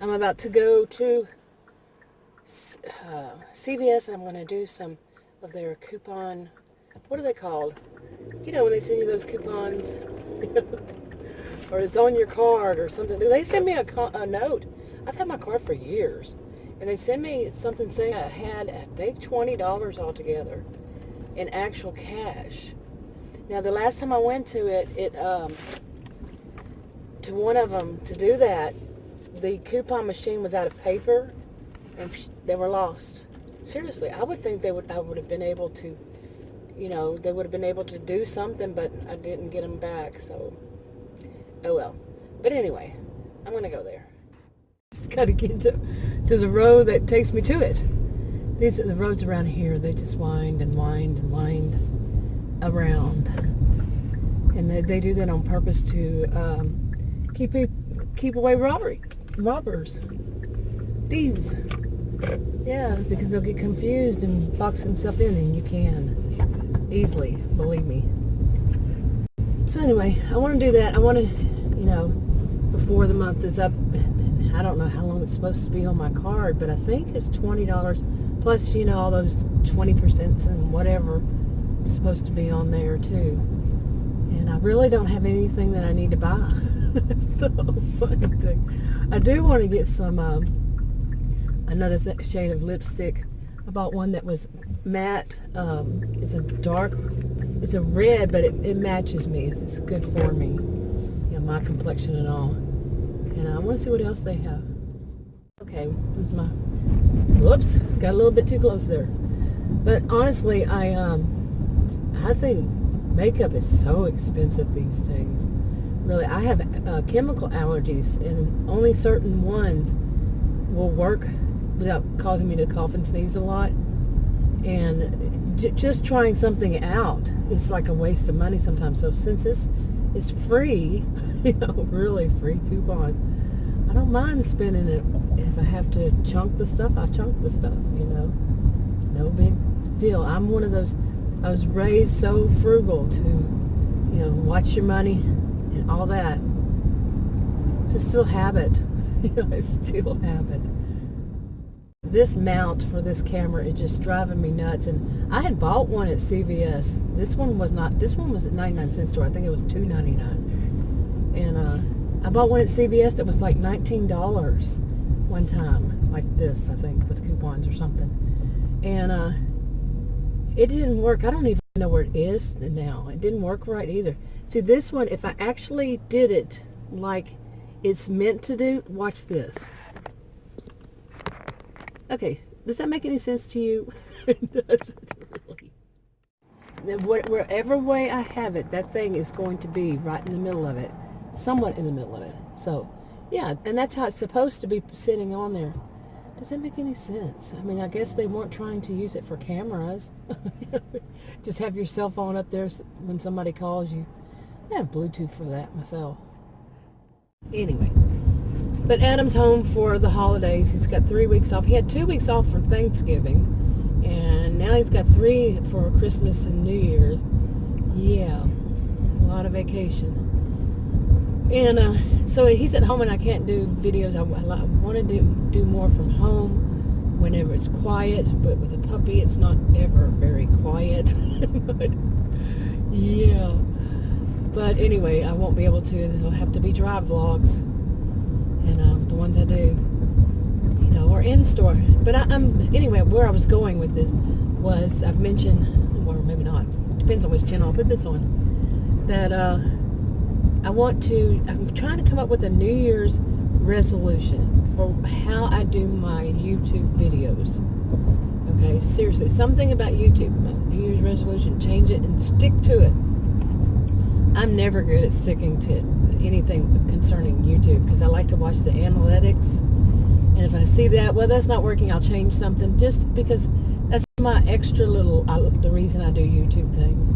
I'm about to go to CVS. I'm going to do some of their coupon. What are they called? You know, when they send you those coupons, or it's on your card or something. They send me a note. I've had my card for years, and they send me something saying I had, I think, $20 altogether in actual cash. Now, the last time I went to to one of them to do that, the coupon machine was out of paper, and they were lost. Seriously, I would think I would have been able to, they would have been able to do something, but I didn't get them back, so, oh well. But anyway, I'm going to go there. Just got to get to the road that takes me to it. These are the roads around here. They just wind and wind and wind around. And they do that on purpose to keep away robbers, thieves. Yeah, because they'll get confused and box themselves in, and you can easily, believe me. So anyway, I want to do that. I want to, before the month is up, I don't know how long it's supposed to be on my card, but I think it's $20 plus, all those 20% and whatever is supposed to be on there too. And I really don't have anything that I need to buy. That's the funny thing. I do want to get some another shade of lipstick. I bought one that was matte. It's a red, but it matches me. It's good for me, my complexion and all. And I want to see what else they have. Okay, this is whoops, got a little bit too close there. But honestly, I think makeup is so expensive these days. Really, I have chemical allergies, and only certain ones will work without causing me to cough and sneeze a lot. And just trying something out is like a waste of money sometimes. So since this is free, really free coupon, I don't mind spending it. If I have to chunk the stuff, I chunk the stuff, no big deal. I'm one of those, I was raised so frugal to, watch your money and all that. It's a still habit. I still have it. This mount for this camera is just driving me nuts. And I had bought one at CVS. This one was at 99-cent store. I think it was $2.99. And I bought one at CVS that was like $19 one time, like this, I think, with coupons or something. And it didn't work. I don't even know where it is now. It didn't work right either. See, this one, if I actually did it like it's meant to do, watch this. Okay, does that make any sense to you? It doesn't really. Wherever way I have it, that thing is going to be right in the middle of it, somewhat in the middle of it. So, yeah, and that's how it's supposed to be sitting on there. Does that make any sense? I mean, I guess they weren't trying to use it for cameras. Just have your cell phone up there when somebody calls you. I have Bluetooth for that myself. Anyway, but Adam's home for the holidays. He's got 3 weeks off. He had 2 weeks off for Thanksgiving, and now he's got 3 for Christmas and New Year's. Yeah, a lot of vacation. And so he's at home, and I can't do videos. I want to do more from home whenever it's quiet, but with a puppy it's not ever very quiet. But yeah, but anyway, I won't be able to. It'll have to be drive vlogs, and the ones I do, or in store. But I'm anyway, where I was going with this was, I've mentioned, or maybe not, depends on which channel I put this on, that I'm trying to come up with a New Year's resolution for how I do my YouTube videos. Okay, seriously, something about YouTube, my New Year's resolution, change it and stick to it. I'm never good at sticking to anything concerning YouTube because I like to watch the analytics. And if I see that, well, that's not working, I'll change something, just because that's my extra little, the reason I do YouTube thing.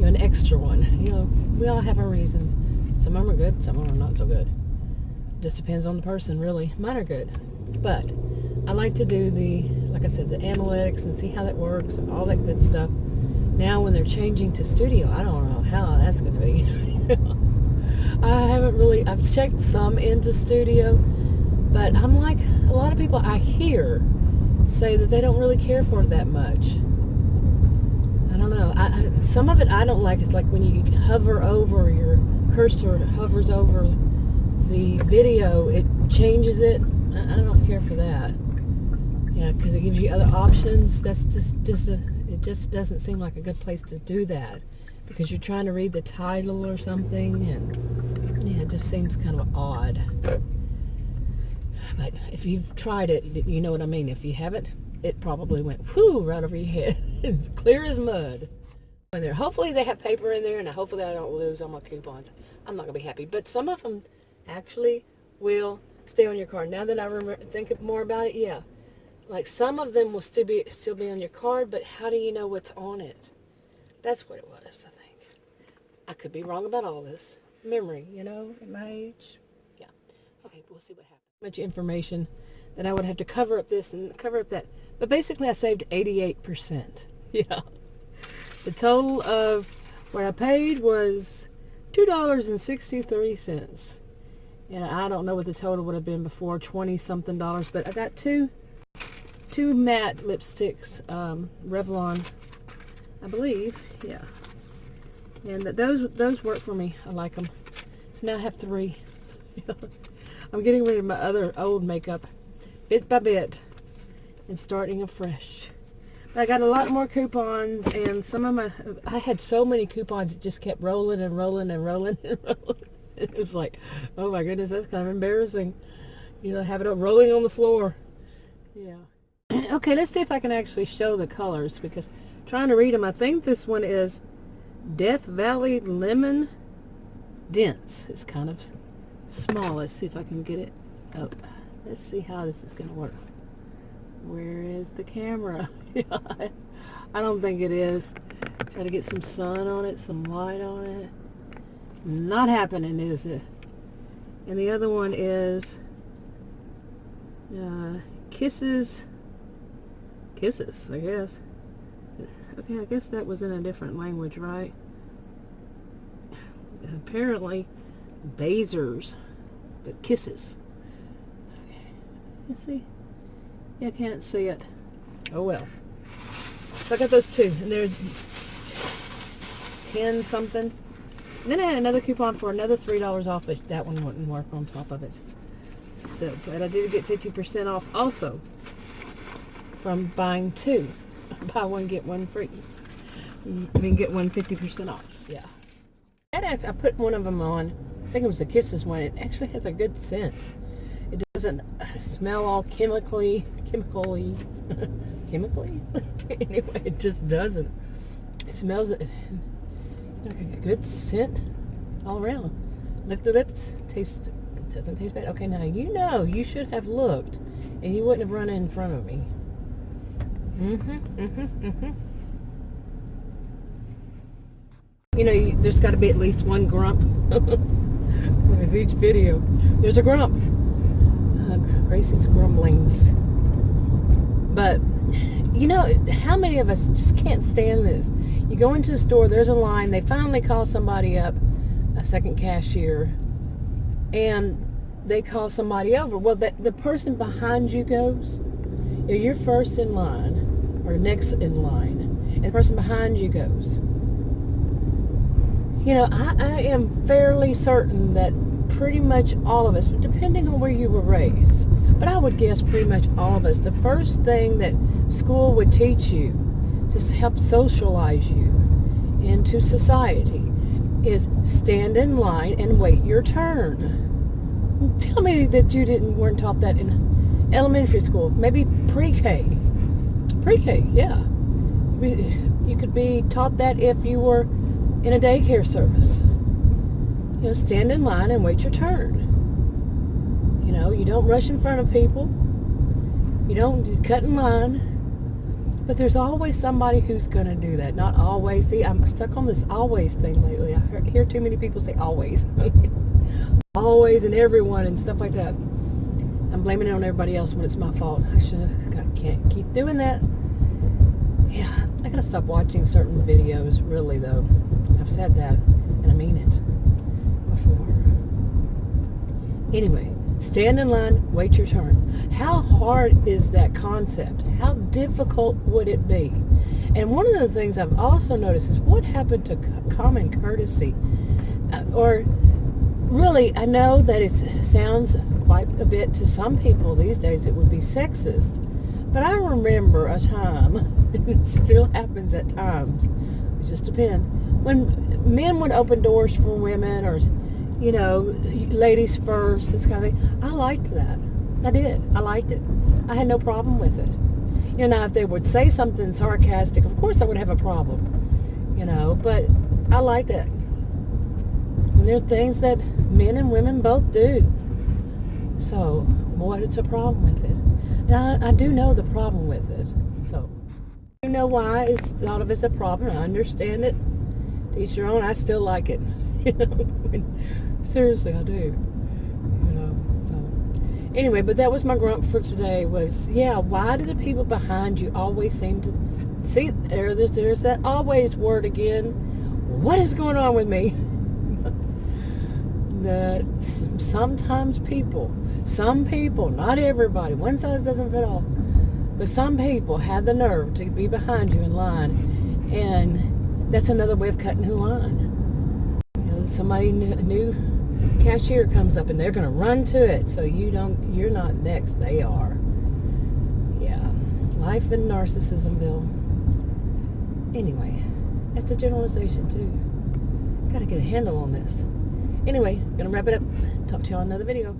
An extra one. We all have our reasons. Some of them are good, some of them are not so good. Just depends on the person, really. Mine are good. But I like to do like I said, the analytics and see how that works and all that good stuff. Now when they're changing to studio, I don't know how that's going to be. I've checked some into studio, But I'm like, a lot of people I hear say that they don't really care for it that much. I don't know. Some of it I don't like. It's like when you hover over, your cursor hovers over the video, it changes it. I don't care for that. Yeah, because it gives you other options. That's it just doesn't seem like a good place to do that, because you're trying to read the title or something, and yeah, it just seems kind of odd. But if you've tried it, you know what I mean. If you haven't, it probably went whoo right over your head, clear as mud. In there, hopefully they have paper in there, and hopefully I don't lose all my coupons. I'm not gonna be happy, but some of them actually will stay on your card. Now that I think more about it, yeah, like some of them will still be on your card, but how do you know what's on it? That's what it was, I think. I could be wrong about all this. Memory, at my age. Yeah. Okay, we'll see what happens. Much information that I would have to cover up this and cover up that. But basically I saved 88%. Yeah. The total of what I paid was $2.63. And I don't know what the total would have been before, 20-something dollars, but I got two matte lipsticks, Revlon, I believe, yeah. And those work for me. I like them. So now I have 3. I'm getting rid of my other old makeup bit by bit and starting afresh. But I got a lot more coupons, and I had so many coupons, it just kept rolling and rolling and rolling and rolling. It was like, oh my goodness, that's kind of embarrassing. Have it rolling on the floor. Yeah. Okay, let's see if I can actually show the colors, because trying to read them, I think this one is Death Valley Lemon Dense. It's kind of small. Let's see if I can get it up. Let's see how this is going to work. Where is the camera? I don't think it is. Try to get some sun on it, some light on it. Not happening, is it? And the other one is Kisses, I guess. Okay, I guess that was in a different language, right? Apparently, Bazers, but Kisses. Okay, let's see. Yeah, I can't see it. Oh well. So I got those 2, and they're 10 something. And then I had another coupon for another $3 off, but that one wouldn't work on top of it. So, but I did get 50% off also from buying 2. Buy one, get one free. Get one 50% off. Yeah. And I put one of them on. I think it was the Kisses one. It actually has a good scent. It doesn't smell all chemically. Anyway, it just doesn't. It smells like a good scent all around. Lick the lips. Doesn't taste bad. Okay, now you should have looked, and you wouldn't have run in front of me. There's got to be at least one grump with each video. There's a grump. Gracie's grumblings. But how many of us just can't stand this? You go into the store, there's a line, they finally call somebody up, a second cashier, and they call somebody over. Well, the person behind you goes, you're first in line, or next in line, and the person behind you goes. I am fairly certain that pretty much all of us, depending on where you were raised, but I would guess pretty much all of us, the first thing that school would teach you to help socialize you into society is stand in line and wait your turn. Tell me that you weren't taught that in elementary school, maybe pre-K. Pre-K, yeah. You could be taught that if you were in a daycare service. Stand in line and wait your turn. You don't rush in front of people. You don't cut in line. But there's always somebody who's going to do that. Not always. See, I'm stuck on this always thing lately. I hear too many people say always. Always and everyone and stuff like that. I'm blaming it on everybody else when it's my fault. I can't keep doing that. Yeah, I gotta stop watching certain videos, really, though. I've said that, and I mean it. Before. Anyway, Stand in line, wait your turn. How hard is that concept? How difficult would it be? And one of the things I've also noticed is what happened to common courtesy? Or really, I know that it sounds quite a bit to some people these days it would be sexist. But I remember a time, and it still happens at times, it just depends, when men would open doors for women or, you know, ladies first, this kind of thing. I liked that. I did. I liked it. I had no problem with it. You know, if they would say something sarcastic, of course I would have a problem, you know, but I liked it. And there are things that men and women both do. So, what's a problem with it? Now, I do know the problem with it. So, I do know why it's thought of as a problem. I understand it. To each your own. I still like it. You know, seriously, I do. You know. So, anyway, but that was my grump for today. Was why do the people behind you always seem to see? There's that always word again. What is going on with me? That sometimes some people, not everybody, one size doesn't fit all, but some people have the nerve to be behind you in line, and that's another way of cutting in line. You know, somebody new cashier comes up and they're going to run to it, so you're not next, they are. Yeah, life and narcissism, Bill. Anyway, that's a generalization too. Got to get a handle on this. Anyway, gonna wrap it up. Talk to y'all in another video.